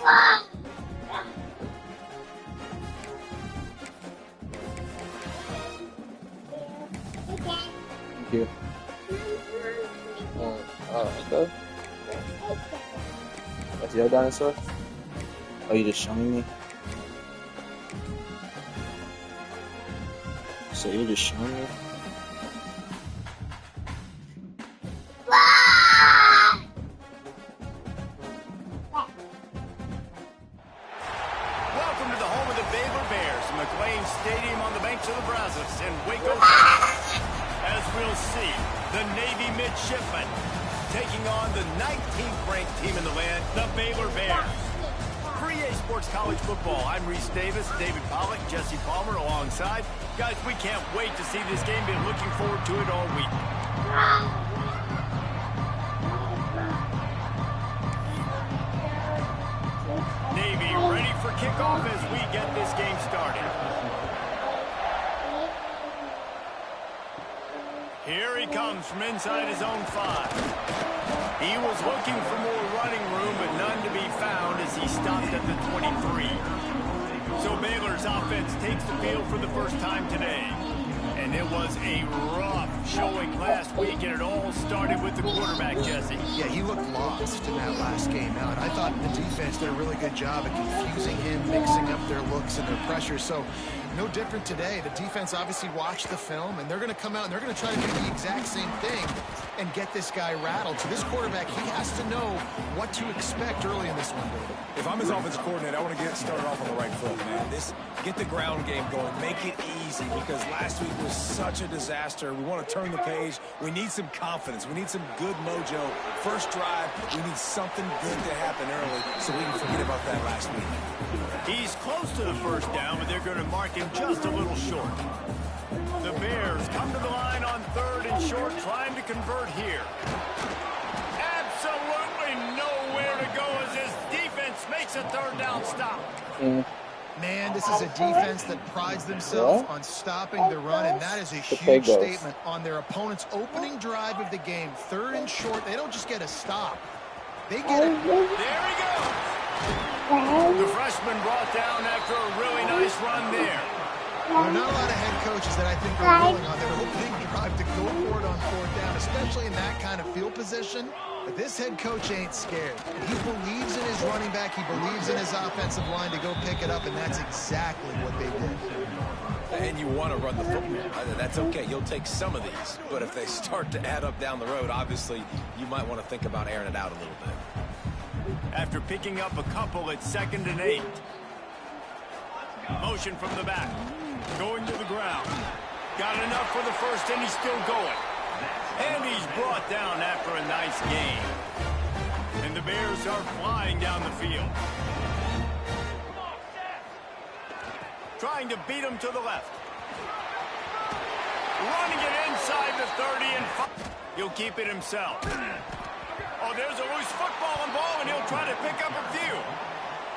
Thank you. Okay. That's your dinosaur? Oh, you just showing me? So you're just showing me? Welcome to the home of the Baylor Bears, McLean Stadium on the banks of the Brazos in Waco. As we'll see, the Navy midshipmen taking on the 19th ranked team in the land, the Baylor Bears. For EA Sports College Football, I'm Reese Davis, David Pollack, Jesse Palmer alongside. Guys, we can't wait to see this game. Been looking forward to it all week. Navy ready for kickoff as we get this game started. Here he comes from inside his own 5. He was looking for more running room, but none to be found as he stopped at the 23. So Baylor's offense takes the field for the first time today. And it was a rough showing last week, and it all started with the quarterback, Jesse. Yeah, he looked lost in that last game out. And I thought the defense did a really good job at confusing him, mixing up their looks and their pressure. So no different today. The defense obviously watched the film, and they're going to come out and they're going to try to do the exact same thing and get this guy rattled. So this quarterback, he has to know what to expect early in this one, David. If I'm his offensive coordinator, I want to get started off on the right foot, man. Get the ground game going. Make it easy, because last week was such a disaster. We want to turn the page. We need some confidence. We need some good mojo. First drive, we need something good to happen early so we can forget about that last week. He's close to the first down, but they're going to mark him just a little short. The Bears come to the line on 3rd and short, trying to convert here. Absolutely nowhere to go as this defense makes a 3rd down stop. Man, this is a defense that prides themselves on stopping the run, and that is a huge statement on their opponent's opening drive of the game. 3rd and short, they don't just get a stop. They get it. There he goes. The freshman brought down after a really nice run there. There are not a lot of head coaches that I think are willing on their opening drive to go for it on 4th down, especially in that kind of field position. But this head coach ain't scared. He believes in his running back. He believes in his offensive line to go pick it up, and that's exactly what they did. And you want to run the football. That's okay. You'll take some of these. But if they start to add up down the road, obviously, you might want to think about airing it out a little bit. After picking up a couple at 2nd and 8. Motion from the back. Going to the ground. Got enough for the first, and he's still going. And he's brought down after a nice gain. And the Bears are flying down the field. Trying to beat him to the left. Running it inside the 30 and 5. He'll keep it himself. Oh, there's a loose football and ball, and he'll try to pick up a few.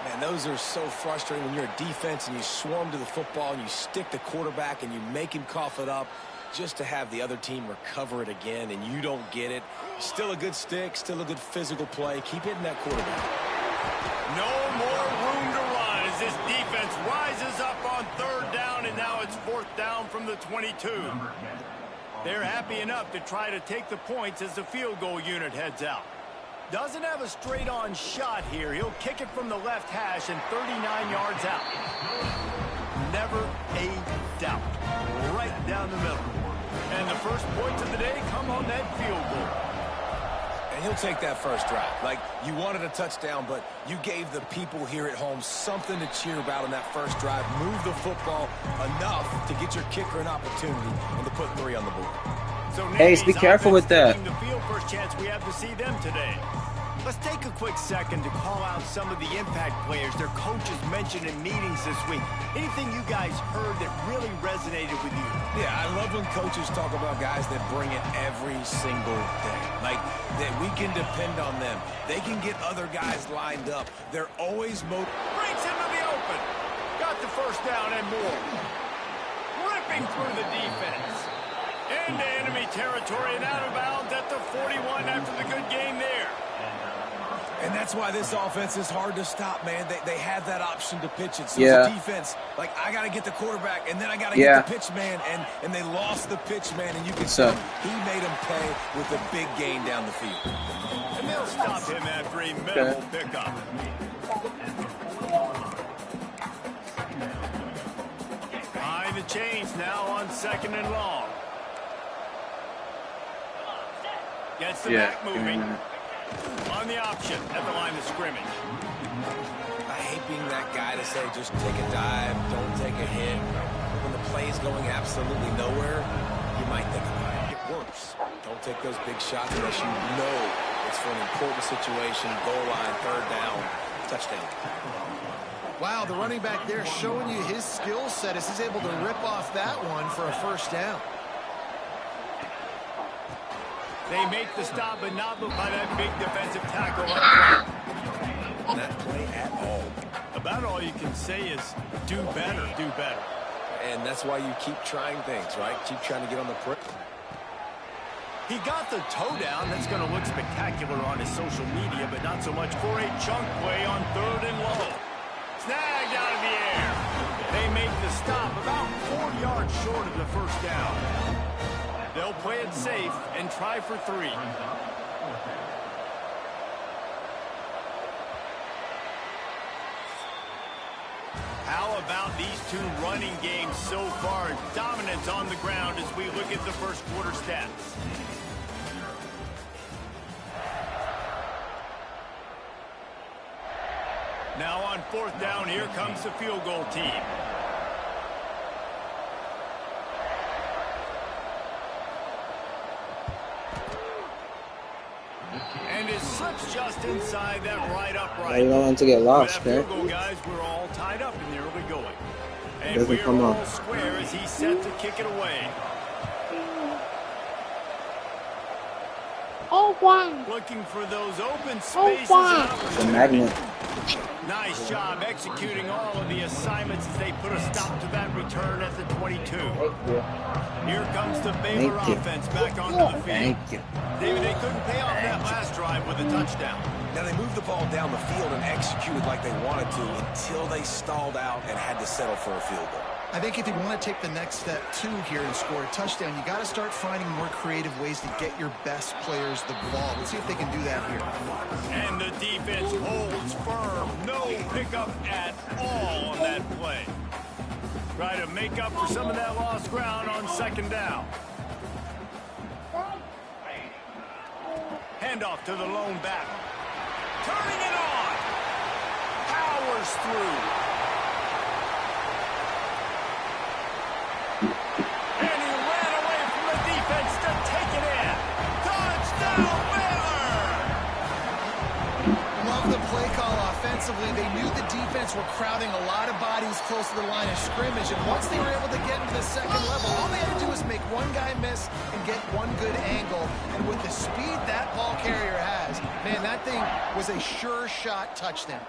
Man, those are so frustrating when you're a defense and you swarm to the football and you stick the quarterback and you make him cough it up just to have the other team recover it again, and you don't get it. Still a good stick, still a good physical play. Keep hitting that quarterback. No more room to run as this defense rises up on 3rd down, and now it's 4th down from the 22. They're happy enough to try to take the points as the field goal unit heads out. Doesn't have a straight-on shot here. He'll kick it from the left hash and 39 yards out. Never a doubt. Right down the middle. And the first points of the day come on that field goal. And he'll take that first drive. Like, you wanted a touchdown, but you gave the people here at home something to cheer about on that first drive. Move the football enough to get your kicker an opportunity and to put 3 on the board. So hey, be careful with that. The field first chance we have to see them today. Let's take a quick second to call out some of the impact players their coaches mentioned in meetings this week. Anything you guys heard that really resonated with you? Yeah, I love when coaches talk about guys that bring it every single day. Like, that we can depend on them. They can get other guys lined up. They're always breaks into the open. Got the first down and more. Ripping through the defense. Into enemy territory and out of bounds at the 41 after the good game there. And that's why this offense is hard to stop, man. They have that option to pitch it. So Yeah. it's a defense, like, I got to get the quarterback, and then I got to get the pitch man, and they lost the pitch man, and you can tell he made him pay with a big gain down the field. And they'll stop him after a minimal pickup. Behind the chains now on 2nd and long. Gets the back moving. On the option at the line of scrimmage. I hate being that guy to say just take a dive, don't take a hit. When the play is going absolutely nowhere, you might think about it. It works. Don't take those big shots unless you know it's for an important situation, goal line, 3rd down, touchdown. Wow, the running back there showing you his skill set as he's able to rip off that one for a 1st down. They make the stop, but not by that big defensive tackle up front. Not play at all. About all you can say is do better, do better. And that's why you keep trying things, right? Keep trying to get on the prick. He got the toe down. That's going to look spectacular on his social media, but not so much for a chunk play on 3rd and low. Snagged out of the air. They make the stop about 4 yards short of the 1st down. They'll play it safe and try for 3. How about these two running games so far? Dominance on the ground as we look at the 1st quarter stats. Now on 4th down, here comes the field goal team. And is slips just inside that right upright. You don't want to get lost, With that man. field goal, guys, we're all tied up in the early going. And Doesn't we're come all up. square as he's set to kick it away. Oh, wow. Looking for those open spaces. wow. and It's a magnet. Nice job executing all of the assignments as they put a stop to that return at the 22. Here comes the Baylor Thank you. offense back onto the field. Thank you. David, they couldn't pay off that last drive with a touchdown. Now, they moved the ball down the field and executed like they wanted to until they stalled out and had to settle for a field goal. I think if you want to take the next step, too, here and score a touchdown, you got to start finding more creative ways to get your best players the ball. Let's see if they can do that here. And the defense holds firm. No pickup at all on that play. Try to make up for some of that lost ground on 2nd down. Handoff to the lone back. Turning it on. Powers through. And he ran away from the defense to take it in. Touchdown, Baylor! Love the play call offensively. They knew the defense were crowding a lot of bodies close to the line of scrimmage, and once they were able to get into the 2nd level, all they had to do was make one guy miss and get one good angle. And with the speed that ball carrier has, man, that thing was a sure shot touchdown.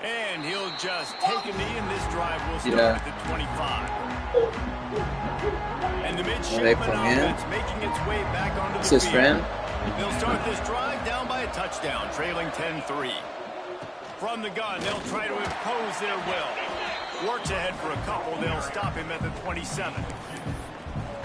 And he'll just take a knee, and this drive will start at the 25. And the midshipman offense making its way back onto the field. Friend. They'll start this drive down by a touchdown, trailing 10-3. From the gun, they'll try to impose their will. Works ahead for a couple. They'll stop him at the 27.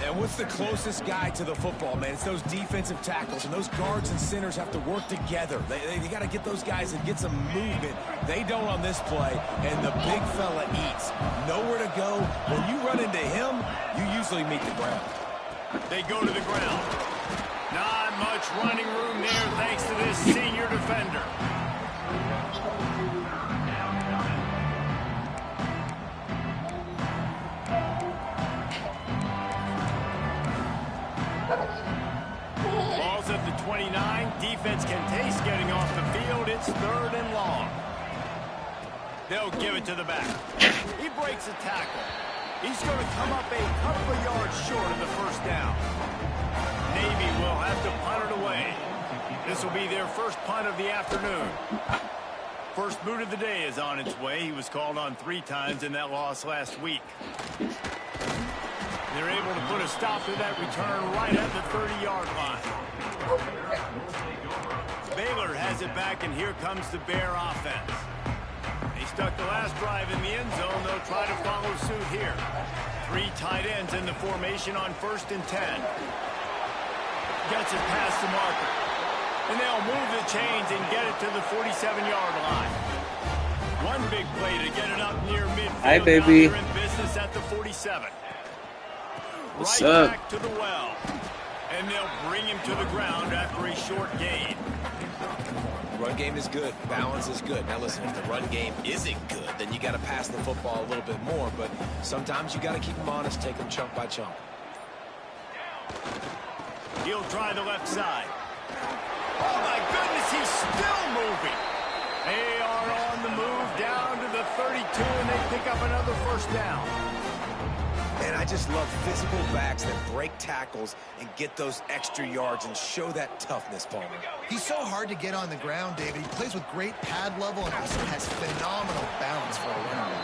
And what's the closest guy to the football, man? It's those defensive tackles, and those guards and centers have to work together. They got to get those guys and get some movement. They don't on this play, and the big fella eats. Nowhere to go. When you run into him, you usually meet the ground. They go to the ground. Not much running room there thanks to this senior defender. Ball's at the 29. Defense can taste getting off the field. It's 3rd and long. They'll give it to the back. He breaks a tackle. He's going to come up a couple of yards short of the 1st down. Navy will have to punt it away. This will be their first punt of the afternoon. First boot of the day is on its way. He was called on 3 times in that loss last week. They're able to put a stop to that return right at the 30-yard line. Baylor has it back, and here comes the Bear offense. They stuck the last drive in the end zone. They'll try to follow suit here. 3 tight ends in the formation on 1st and 10. Gets it past the marker. And they'll move the chains and get it to the 47-yard line. One big play to get it up near midfield. Hi, baby. Now they're in business at the 47. What's right up? back to the well. And they'll bring him to the ground after a short gain. Run game is good. Balance is good. Now listen, if the run game isn't good, then you got to pass the football a little bit more. But sometimes you got to keep them honest, take them chunk by chunk. He'll try the left side. Oh, my goodness, he's still moving. They are on the move down to the 32, and they pick up another 1st down. And I just love physical backs that break tackles and get those extra yards and show that toughness, Palmer. He's so hard to get on the ground, David. He plays with great pad level and also has phenomenal balance for a runner.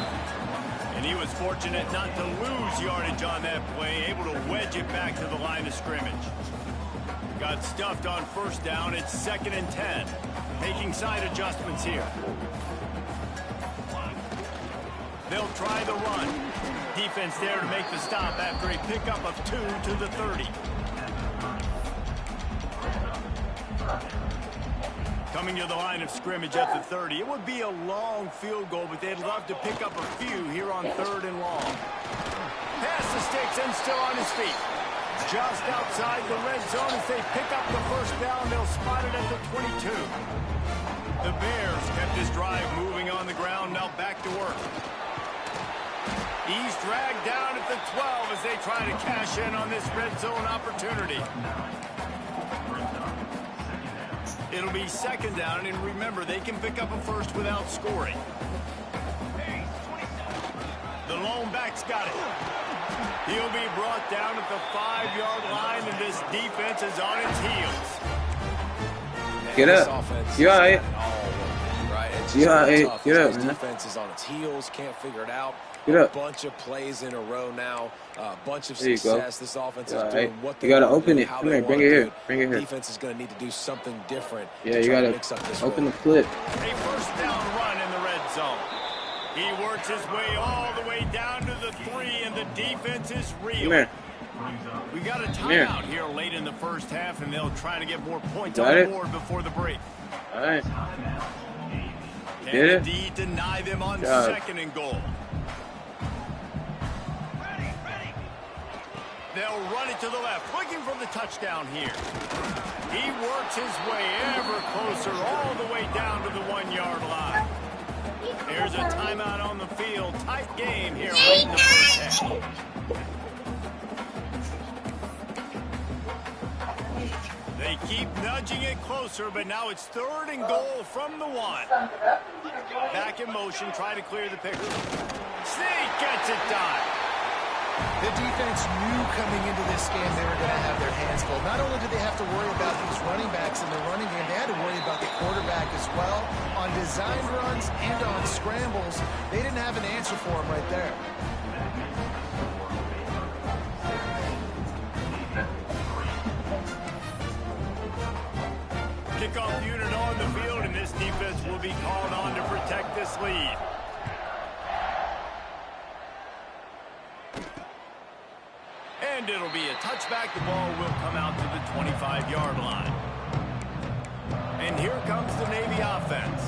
And he was fortunate not to lose yardage on that play, able to wedge it back to the line of scrimmage. Got stuffed on 1st down. It's 2nd and 10. Making side adjustments here. They'll try the run. Defense there to make the stop after a pickup of 2 to the 30. Coming to the line of scrimmage at the 30. It would be a long field goal, but they'd love to pick up a few here on 3rd and long. Past the sticks and still on his feet. Just outside the red zone as they pick up the 1st down. They'll spot it at the 22. The Bears kept this drive moving on the ground. Now back to work. He's dragged down at the 12 as they try to cash in on this red zone opportunity. It'll be 2nd down, and remember, they can pick up a 1st without scoring. The lone back's got it. He'll be brought down at the 5-yard line, and this defense is on its heels. Get up. You all right? You all right? Get up, man. Defense is on its heels, can't figure it out. Get up. A bunch of plays in a row now, a bunch of There you go. success. This offense is All doing right. what they You gotta want to open do, it. how Come they here. Bring want it to here. do Bring it here. Defense is going to need to do something different. Yeah, to you try to gotta mix up this open the rhythm. clip. A 1st down run in the red zone. He works his way all the way down to the 3, and the defense is Come real. here. We got a here. timeout here late in the 1st half, and they'll try to get more points Got on it? the board before the break. All right. Can Get it? indeed deny them on Got it. 2nd and goal. They'll run it to the left, looking for the touchdown here. He works his way ever closer, all the way down to the 1-yard line. There's a timeout on the field. Tight game here late in the 1st half. They keep nudging it closer, but now it's 3rd and goal from the 1. Back in motion, try to clear the picture. Sneak gets it done. The defense knew coming into this game they were going to have their hands full. Not only did they have to worry about these running backs in the running game, they had to worry about the quarterback as well. On designed runs and on scrambles, they didn't have an answer for him right there. Kickoff unit on the field, and this defense will be called on to protect this lead. And it'll be a touchback. The ball will come out to the 25-yard line. And here comes the Navy offense.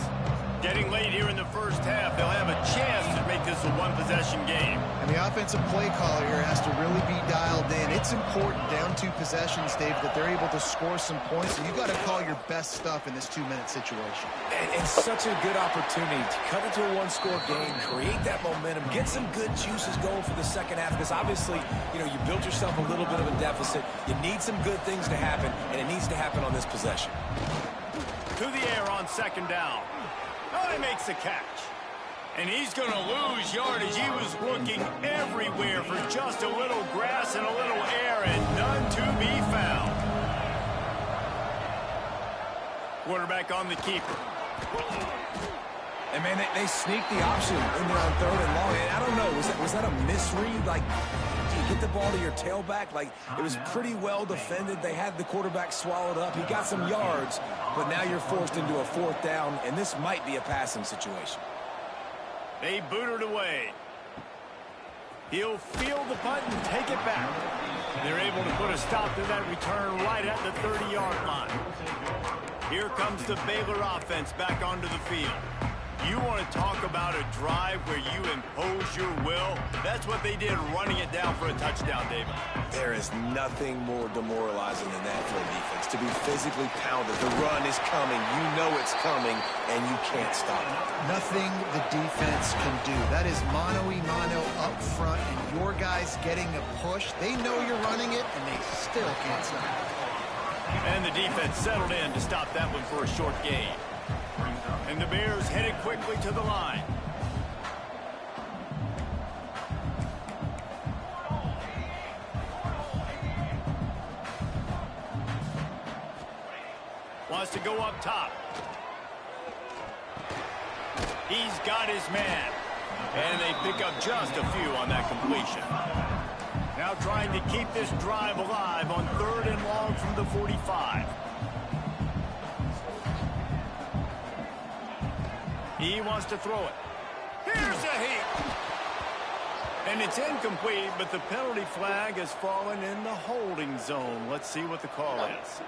Getting late here in the 1st half, they'll have a chance to make this a 1-possession game. And the offensive play caller here has to really be dialed in. It's important down 2 possessions, Dave, that they're able to score some points. And you've got to call your best stuff in this 2-minute situation. And such a good opportunity to cut into a 1-score game, create that momentum, get some good juices going for the 2nd half. Because obviously, you know, you built yourself a little bit of a deficit. You need some good things to happen, and it needs to happen on this possession. To the air on 2nd down. Oh, he makes the catch. And he's going to lose yardage. He was looking everywhere for just a little grass and a little air, and none to be found. Quarterback on the keeper. And, man, they sneaked the option in there on 3rd and long. And I don't know, was that a misread? Like, you get the ball to your tailback, like it was pretty well defended. They had the quarterback swallowed up. He got some yards, but now you're forced into a 4th down, and this might be a passing situation. They boot it away. He'll field the punt and take it back. They're able to put a stop to that return right at the 30-yard line. Here comes the Baylor offense back onto the field. You want to talk about a drive where you impose your will? That's what they did, running it down for a touchdown, David. There is nothing more demoralizing than that for a defense, to be physically pounded. The run is coming. You know it's coming, and you can't stop it. Nothing the defense can do. That is mano-a-mano up front, and your guys getting a push. They know you're running it, and they still can't stop it. And the defense settled in to stop that one for a short gain. And the Bears headed quickly to the line. Wants to go up top. He's got his man. And they pick up just a few on that completion. Now trying to keep this drive alive on 3rd and long from the 45. He wants to throw it. Here's a heat. And it's incomplete, but the penalty flag has fallen in the holding zone. Let's see what the call is.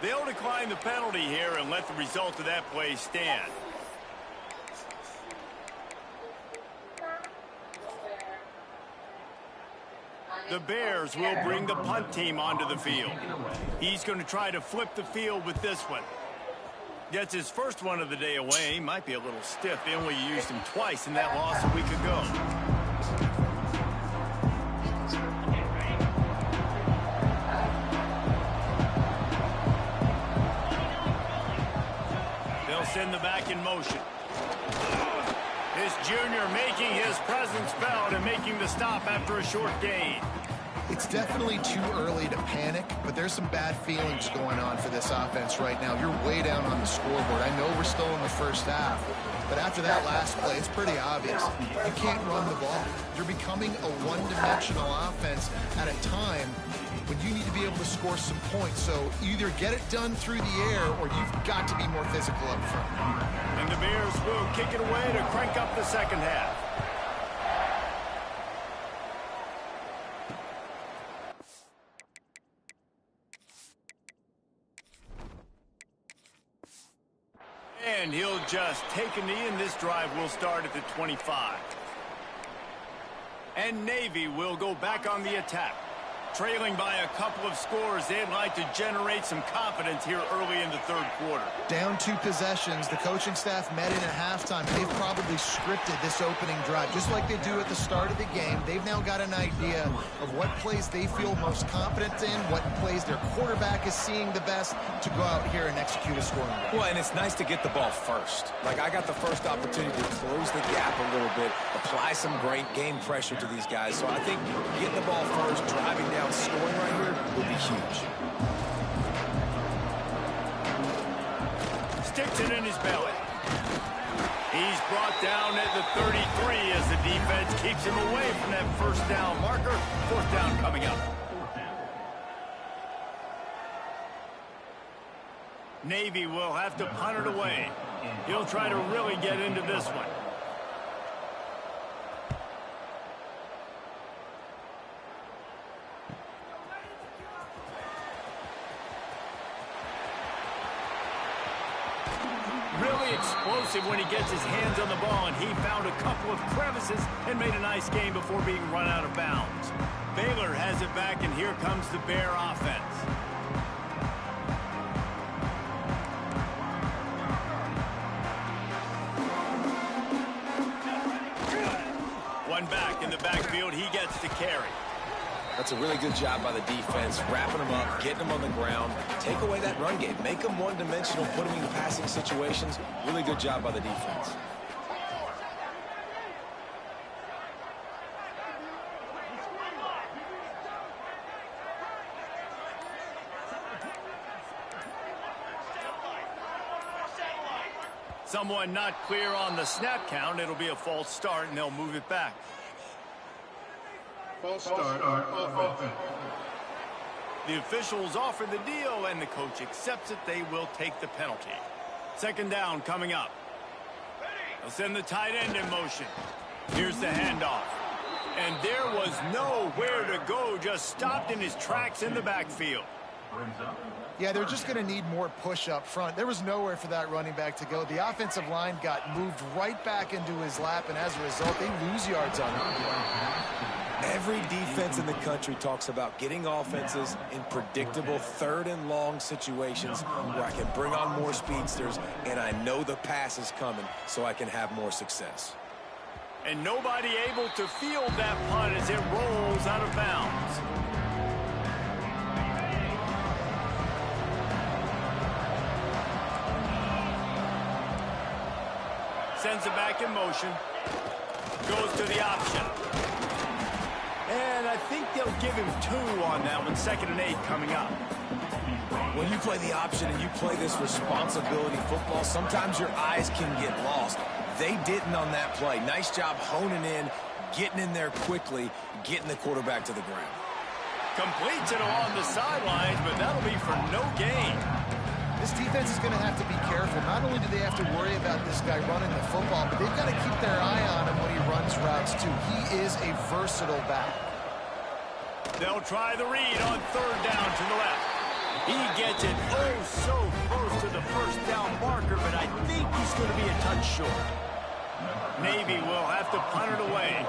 They'll decline the penalty here and let the result of that play stand. The Bears will bring the punt team onto the field. He's going to try to flip the field with this one. Gets his first one of the day away. Might be a little stiff. They only used him twice in that loss a week ago. They'll send the back in motion. This junior making his presence felt and making the stop after a short gain. It's definitely too early to panic, but there's some bad feelings going on for this offense right now. You're way down on the scoreboard. I know we're still in the first half, but after that last play, it's pretty obvious. You can't run the ball. You're becoming a one-dimensional offense at a time when you need to be able to score some points. So either get it done through the air or you've got to be more physical up front. And the Bears will kick it away to crank up the second half. And he'll just take a knee, and this drive will start at the 25. And Navy will go back on the attack. Trailing by a couple of scores, they'd like to generate some confidence here early in the 3rd quarter. Down 2 possessions, the coaching staff met in at halftime. They've probably scripted this opening drive, just like they do at the start of the game. They've now got an idea of what plays they feel most confident in, what plays their quarterback is seeing the best to go out here and execute a scoring drive. Well, and it's nice to get the ball first. Like, I got the first opportunity to close the gap a little bit, apply some great game pressure to these guys. So I think getting the ball first, driving down, scoring right here would be huge. Sticks it in his belly. He's brought down at the 33 as the defense keeps him away from that first down marker. 4th down coming up. Navy will have to punt it away. He'll try to really get into this one. Really explosive when he gets his hands on the ball, and he found a couple of crevices and made a nice game before being run out of bounds. Baylor has it back, and here comes the Bear offense. One back in the backfield, he gets to carry. That's a really good job by the defense, wrapping them up, getting them on the ground. Take away that run game. Make them one-dimensional, put them in passing situations. Really good job by the defense. Someone not clear on the snap count. It'll be a false start, and they'll move it back. False start, offense. The officials offer the deal, and the coach accepts it. They will take the penalty. Second down coming up. They'll send the tight end in motion. Here's the handoff. And there was nowhere to go, just stopped in his tracks in the backfield. Yeah, they're just going to need more push up front. There was nowhere for that running back to go. The offensive line got moved right back into his lap, and as a result, they lose yards on him. Every defense in the country talks about getting offenses in predictable third and long situations where I can bring on more speedsters and I know the pass is coming so I can have more success. And nobody able to field that punt as it rolls out of bounds. Sends it back in motion. Goes to the option. And I think they'll give him 2 on that one. 2nd and 8 coming up. When you play the option and you play this responsibility football, sometimes your eyes can get lost. They didn't on that play. Nice job honing in, getting in there quickly, getting the quarterback to the ground. Completes it along the sidelines, but that'll be for no gain. This defense is going to have to be careful. Not only do they have to worry about this guy running the football, but they've got to keep their eye on him when he runs routes, too. He is a versatile back. They'll try the read on 3rd down to the left. He gets it so close to the first down marker, but I think he's going to be a touch short. Navy will have to punt it away.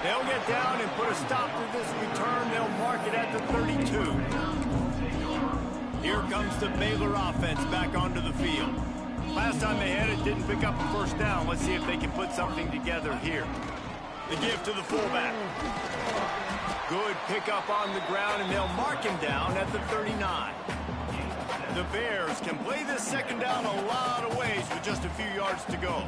They'll get down and put a stop to this return. They'll mark it at the 32. Here comes the Baylor offense back onto the field. Last time they had it, didn't pick up a first down. Let's see if they can put something together here. The give to the fullback. Good pickup on the ground, and they'll mark him down at the 39. The Bears can play this 2nd down a lot of ways with just a few yards to go.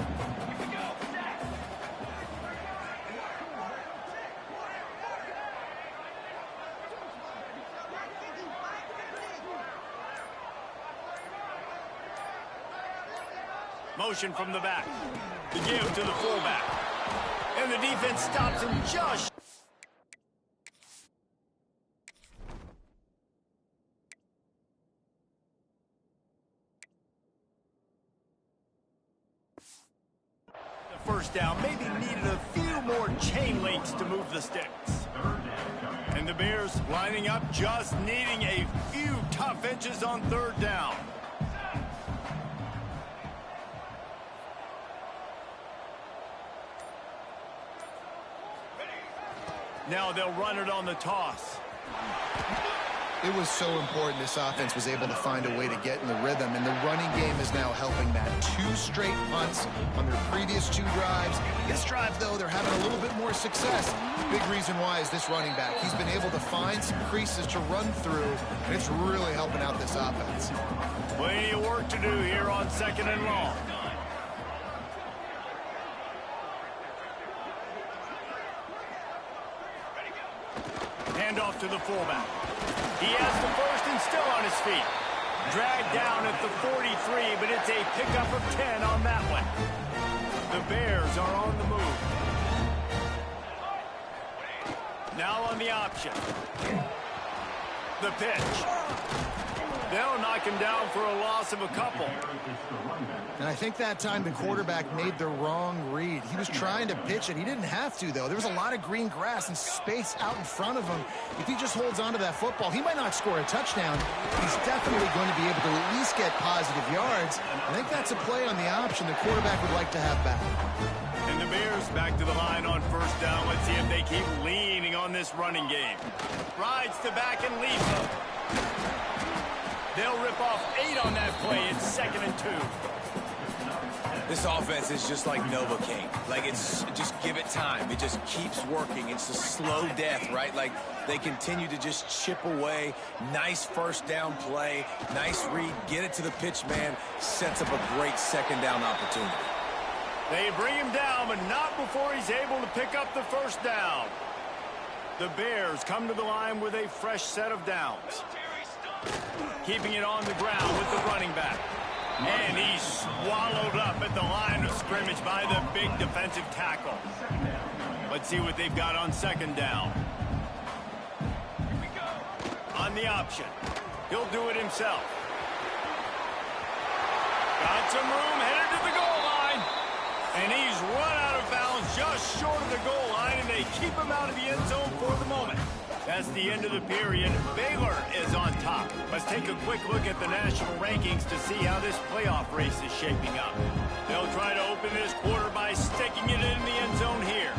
Motion from the back. The give to the fullback. And the defense stops him just. The first down maybe needed a few more chain links to move the sticks. And the Bears lining up, just needing a few tough inches on 3rd down. Now they'll run it on the toss. It was so important this offense was able to find a way to get in the rhythm, and the running game is now helping that. 2 straight punts on their previous 2 drives. This drive, though, they're having a little bit more success. Big reason why is this running back. He's been able to find some creases to run through, and it's really helping out this offense. Plenty of work to do here on 2nd and long. Handoff to the fullback. He has the first and still on his feet. Dragged down at the 43, but it's a pickup of 10 on that one. The Bears are on the move. Now on the option. The pitch. They'll knock him down for a loss of a couple. And I think that time the quarterback made the wrong read. He was trying to pitch it. He didn't have to, though. There was a lot of green grass and space out in front of him. If he just holds onto that football, he might not score a touchdown. He's definitely going to be able to at least get positive yards. I think that's a play on the option the quarterback would like to have back. And the Bears back to the line on 1st down. Let's see if they keep leaning on this running game. Rides to back and leaves them. They'll rip off 8 on that play. It's 2nd and 2. This offense is just like Novocaine. Like, it's just give it time. It just keeps working. It's a slow death, right? Like, they continue to just chip away. Nice 1st down play. Nice read. Get it to the pitch man. Sets up a great 2nd down opportunity. They bring him down, but not before he's able to pick up the first down. The Bears come to the line with a fresh set of downs. Keeping it on the ground with the running back. And he's swallowed up at the line of scrimmage by the big defensive tackle. Let's see what they've got on second down. On the option. He'll do it himself. Got some room, headed to the goal line. And he's run out of bounds just short of the goal line, and they keep him out of the end zone for the moment. That's the end of the period. Baylor is on top. Let's take a quick look at the national rankings to see how this playoff race is shaping up. They'll try to open this quarter by sticking it in the end zone here.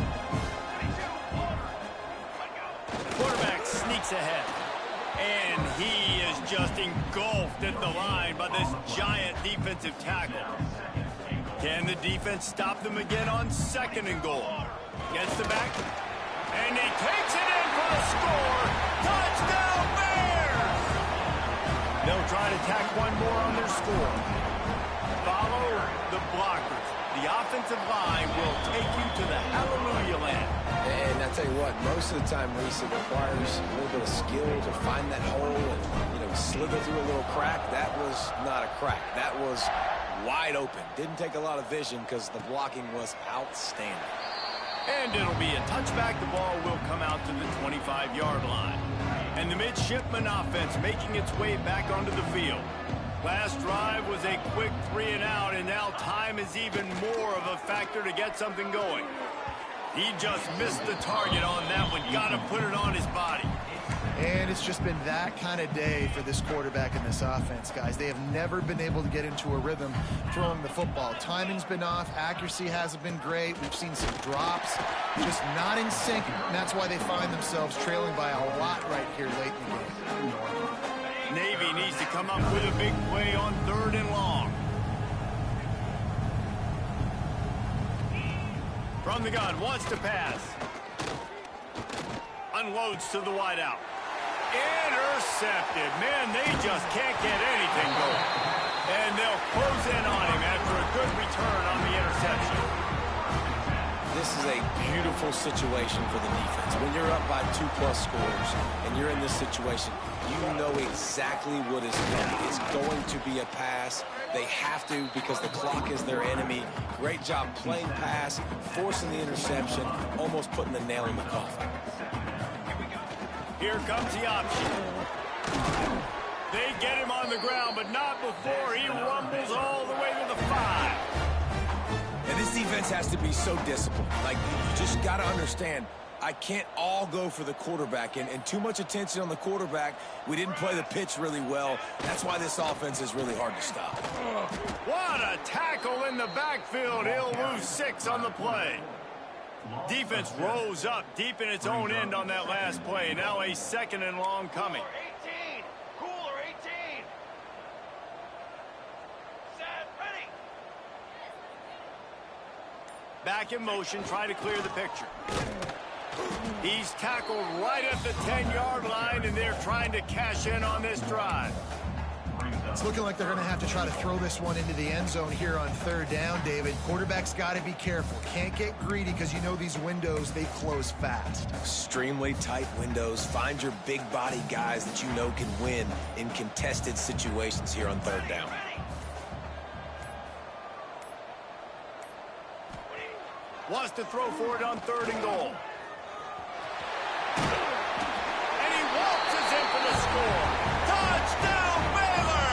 Quarterback sneaks ahead. And he is just engulfed at the line by this giant defensive tackle. Can the defense stop them again on second and goal? Gets the back. And he takes it in for the score. Touchdown, Bears! They'll try to tack one more on their score. Follow the blockers. The offensive line will take you to the hallelujah land. And I tell you what, most of the time, Reese, it requires a little bit of skill to find that hole and, slither through a little crack. That was not a crack. That was wide open. Didn't take a lot of vision because the blocking was outstanding. And it'll be a touchback. The ball will come out to the 25-yard line. And the midshipman offense making its way back onto the field. Last drive was a quick 3-and-out, and now time is even more of a factor to get something going. He just missed the target on that one. Got to put it on his body. And it's just been that kind of day for this quarterback and this offense, guys. They have never been able to get into a rhythm throwing the football. Timing's been off. Accuracy hasn't been great. We've seen some drops. Just not in sync. And that's why they find themselves trailing by a lot right here late in the game. Navy needs to come up with a big play on third and long. From the gun, wants to pass. Unloads to the wideout. Intercepted. Man, they just can't get anything going. And they'll close in on him after a good return on the interception. This is a beautiful situation for the defense. When you're up by 2+ scores and you're in this situation, you know exactly what is coming. It's going to be a pass. They have to because the clock is their enemy. Great job playing pass, forcing the interception, almost putting the nail in the coffin. Here comes the option. They get him on the ground, but not before he rumbles all the way to the 5. And this defense has to be so disciplined. Like, you just got to understand, I can't all go for the quarterback. And too much attention on the quarterback. We didn't play the pitch really well. That's why this offense is really hard to stop. What a tackle in the backfield. He'll lose 6 on the play. Defense rose up deep in its own end on that last play. Now a second and long coming. 18. Cooler 18. Set. Ready. Back in motion, try to clear the picture. He's tackled right at the 10-yard line, and they're trying to cash in on this drive. It's looking like they're going to have to try to throw this one into the end zone here on third down, David. Quarterback's got to be careful. Can't get greedy because you know these windows, they close fast. Extremely tight windows. Find your big body guys that you know can win in contested situations here on third down. Wants to throw for it on third and goal. And he waltzes in for the score. Touchdown, Baylor!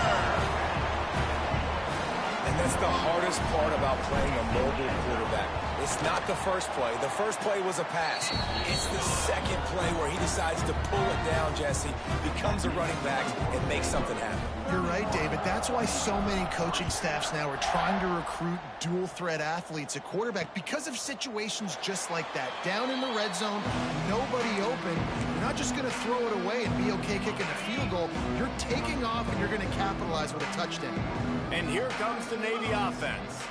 And that's the hardest part about playing a mobile quarterback. It's not the first play. The first play was a pass. It's the second play where he decides to pull it down, Jesse, becomes a running back, and makes something happen. You're right, David. That's why so many coaching staffs now are trying to recruit dual-threat athletes at quarterback because of situations just like that. Down in the red zone, nobody open. You're not just going to throw it away and be okay kicking a field goal. You're taking off, and you're going to capitalize with a touchdown. And here comes the Navy offense.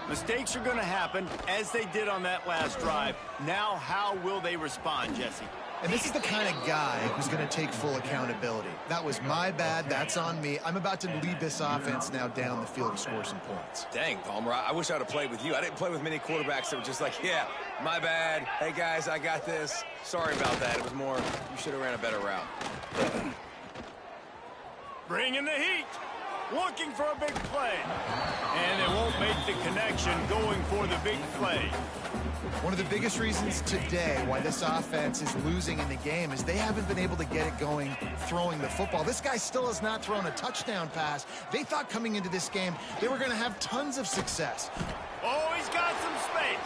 Mistakes are going to happen, as they did on that last drive. Now, how will they respond, Jesse? And this is the kind of guy who's going to take full accountability. That was my bad. That's on me. I'm about to lead this offense now down the field to score some points. Dang, Palmer, I wish I would have played with you. I didn't play with many quarterbacks that were just like, yeah, my bad. Hey, guys, I got this. Sorry about that. It was more, you should have ran a better route. Bringing the heat. Looking for a big play. And it won't make the connection going for the big play. One of the biggest reasons today why this offense is losing in the game is they haven't been able to get it going throwing the football. This guy still has not thrown a touchdown pass. They thought coming into this game they were going to have tons of success. Oh, he's got some space.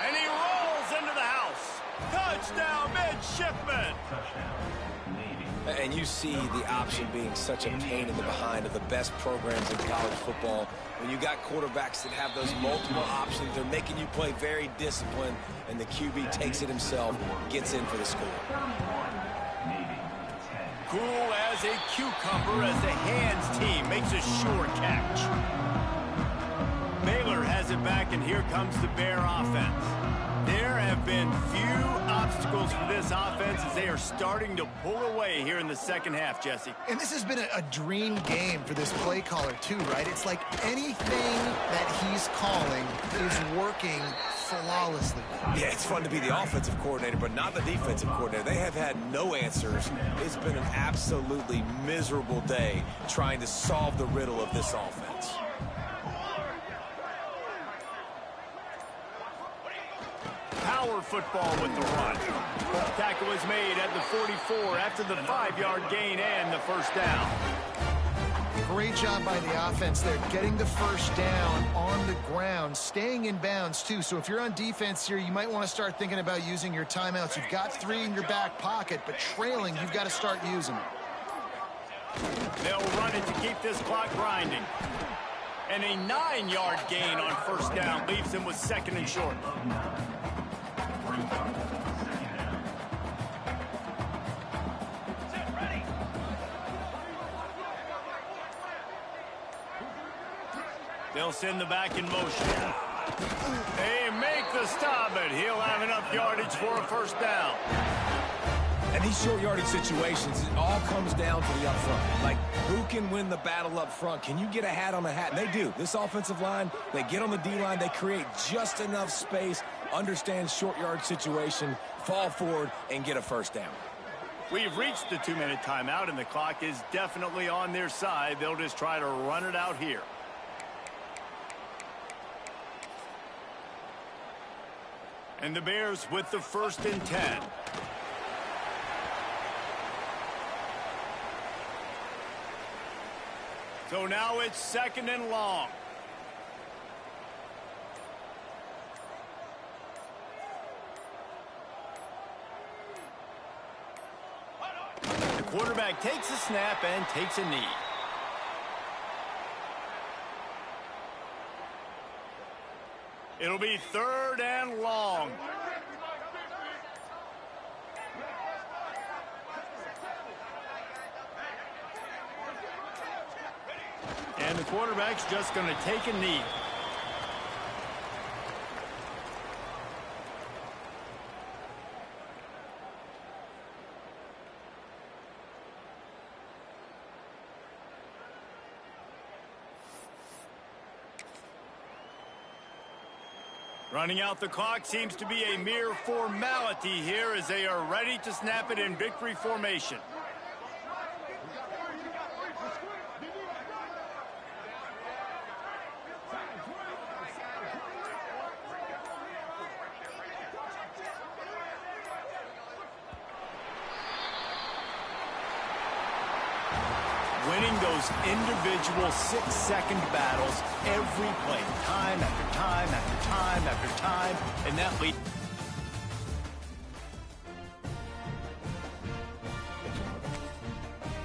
And he rolls into the house. Touchdown, midshipman. And you see the option being such a pain in the behind of the best programs in college football. When you got quarterbacks that have those multiple options, they're making you play very disciplined, and the QB takes it himself, gets in for the score. Cool as a cucumber as the hands team makes a sure catch. Baylor has it back, and here comes the Bear offense. There have been few obstacles for this offense as they are starting to pull away here in the second half, Jesse. And this has been a dream game for this play caller too, right? It's like anything that he's calling is working flawlessly. Yeah, it's fun to be the offensive coordinator, but not the defensive coordinator. They have had no answers. It's been an absolutely miserable day trying to solve the riddle of this offense. Power football with the run. Tackle was made at the 44 after the 5-yard gain and the first down. Great job by the offense there, getting the first down on the ground, staying in bounds too. So if you're on defense here, you might want to start thinking about using your timeouts. You've got 3 in your back pocket, but trailing, you've got to start using them. They'll run it to keep this clock grinding. And a 9-yard gain on first down leaves them with second and short. They'll send the back in motion. They make the stop, but he'll have enough yardage for a first down. And these short yardage situations, it all comes down to the up front. Like, who can win the battle up front? Can you get a hat on a hat? And they do. This offensive line, they get on the D-line, they create just enough space, understand short yard situation, fall forward, and get a first down. We've reached the 2-minute timeout, and the clock is definitely on their side. They'll just try to run it out here. And the Bears with the 1st and 10. So now it's 2nd and long. The quarterback takes a snap and takes a knee. It'll be 3rd and long. And the quarterback's just going to take a knee. Running out the clock seems to be a mere formality here as they are ready to snap it in victory formation. Winning those individual 6-second battles every play, time after time after time after time, and that leads.